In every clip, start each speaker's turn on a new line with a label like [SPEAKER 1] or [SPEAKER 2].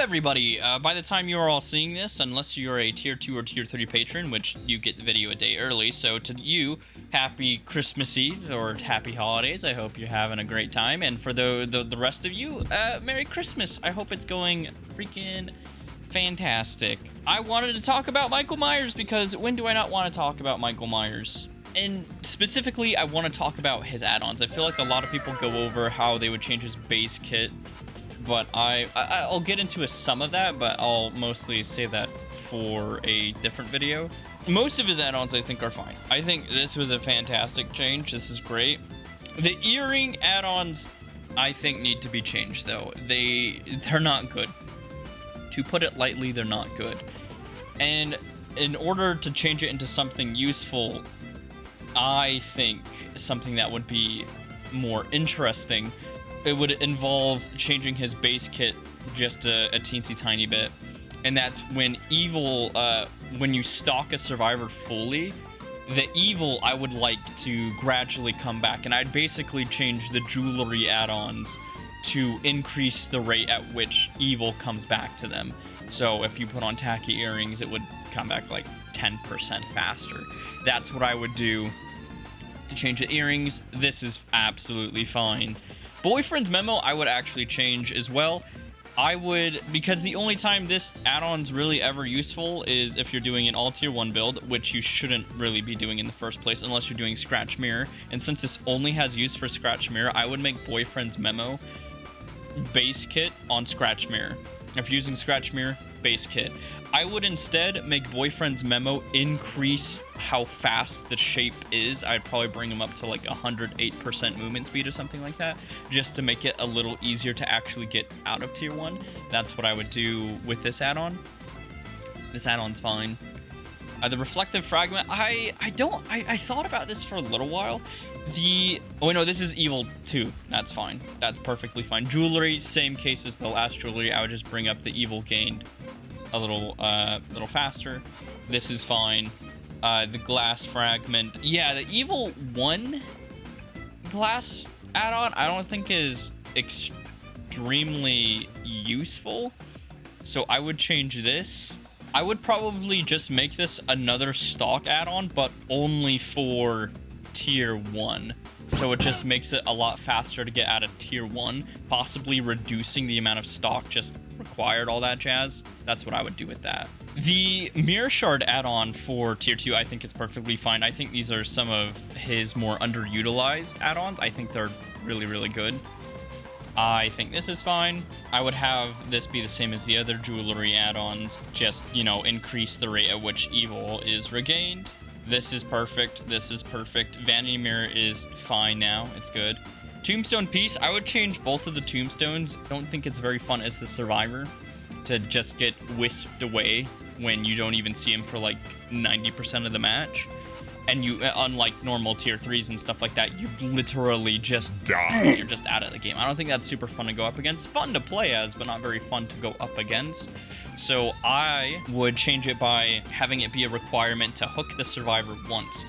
[SPEAKER 1] everybody, by the time you are all seeing this, unless you're a tier 2 or tier 3 patron, which you get the video a day early, so to you, happy Christmas Eve or happy holidays. I hope you're having a great time, and for the rest of you, Merry Christmas. I hope it's going freaking fantastic. I wanted to talk about Michael Myers because when do I not want to talk about Michael Myers? And specifically, I want to talk about his add-ons. I feel like a lot of people go over how they would change his base kit, but I'll get into some of that, but I'll mostly save that for a different video. Most of his add-ons I think are fine. I think this was a fantastic change. This is great. The earring add-ons I think need to be changed though. They're not good. To put it lightly, they're not good. And in order to change it into something useful, I think something that would be more interesting, it would involve changing his base kit just a teensy tiny bit. And that's when evil, when you stock a survivor fully, the evil I would like to gradually come back. And I'd basically change the jewelry add-ons to increase the rate at which evil comes back to them. So if you put on tacky earrings, it would come back like 10% faster. That's what I would do to change the earrings. This is absolutely fine. Boyfriend's memo I would actually change as well. I would, because the only time this add-on's really ever useful is if you're doing an all tier 1 build, which you shouldn't really be doing in the first place unless you're doing scratch mirror. And since this only has use for scratch mirror, I would make boyfriend's memo base kit on scratch mirror. If you're using scratch mirror, base kit. I would instead make boyfriend's memo increase how fast the shape is. I'd probably bring him up to like 108% movement speed or something like that, just to make it a little easier to actually get out of tier 1. That's what I would do with this add-on. This add-on's fine. The reflective fragment, I thought about this for a little while. Oh no, this is evil too. That's fine. That's perfectly fine. Jewelry, same case as the last jewelry. I would just bring up the evil gained a little faster. This is fine. The glass fragment, yeah, the evil 1 glass add-on I don't think is extremely useful, so I would change this. I would probably just make this another stock add-on, but only for tier 1. So it just makes it a lot faster to get out of tier 1, possibly reducing the amount of stock just required, all that jazz. That's what I would do with that. The mirror shard add-on for tier 2 I think is perfectly fine. I think these are some of his more underutilized add-ons. I think they're really good. I think this is fine. I would have this be the same as the other jewelry add-ons, just, you know, increase the rate at which evil is regained. This is perfect. This is perfect. Vanity mirror is fine now. It's good. Tombstone piece, I would change both of the tombstones. I don't think it's very fun as the survivor to just get whisked away when you don't even see him for like 90% of the match. And you, unlike normal tier 3s and stuff like that, you literally just die. You're just out of the game. I don't think that's super fun to go up against. Fun to play as, but not very fun to go up against. So I would change it by having it be a requirement to hook the survivor once.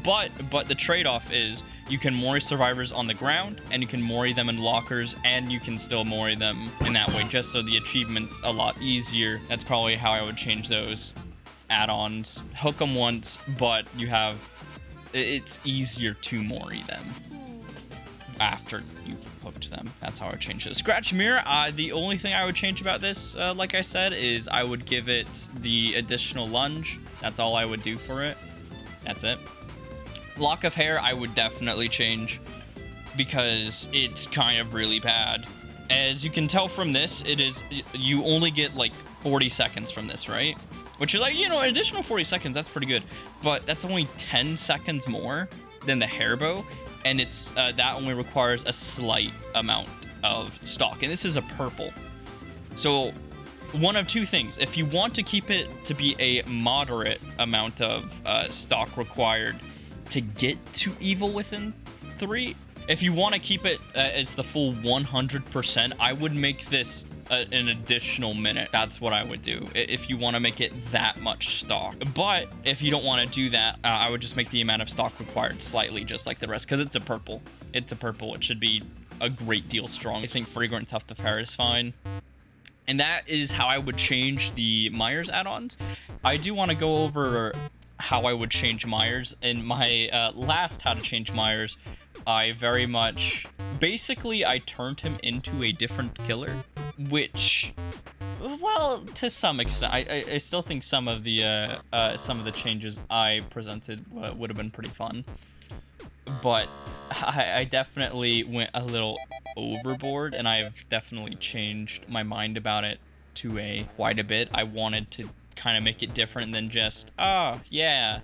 [SPEAKER 1] But the trade-off is you can mori survivors on the ground, and you can mori them in lockers, and you can still mori them in that way, just so the achievement's a lot easier. That's probably how I would change those add-ons. Hook them once, but it's easier to mori them after you've hooked them. That's how I would change it. Scratch mirror, the only thing I would change about this, like I said, is I would give it the additional lunge. That's all I would do for it. That's it. Lock of hair, I would definitely change because it's kind of really bad. As you can tell from this, you only get like 40 seconds from this, right? Which is like, you know, an additional 40 seconds, that's pretty good. But that's only 10 seconds more than the hair bow. And it's that only requires a slight amount of stock. And this is a purple. So one of two things. If you want to keep it to be a moderate amount of stock required to get to evil within 3. If you want to keep it as the full 100%, I would make this an additional minute. That's what I would do if you want to make it that much stock. But if you don't want to do that, I would just make the amount of stock required slightly just like the rest, because it's a purple. It's a purple. It should be a great deal strong. I think fragrant tuft of hair is fine. And that is how I would change the Myers add-ons. I do want to go over how I would change Myers. In my last how to change Myers, I very much... Basically, I turned him into a different killer, which... Well, to some extent, I still think some of the changes I presented would have been pretty fun. But I definitely went a little overboard, and I've definitely changed my mind about it to quite a bit. I wanted to kind of make it different than just, oh, yeah,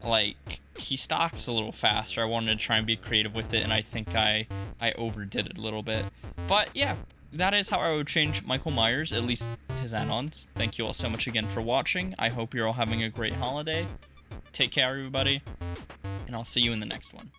[SPEAKER 1] like, he stalks a little faster. I wanted to try and be creative with it, and I think I overdid it a little bit. But yeah, that is how I would change Michael Myers, at least his add-ons. Thank you all so much again for watching. I hope you're all having a great holiday. Take care, everybody, and I'll see you in the next one.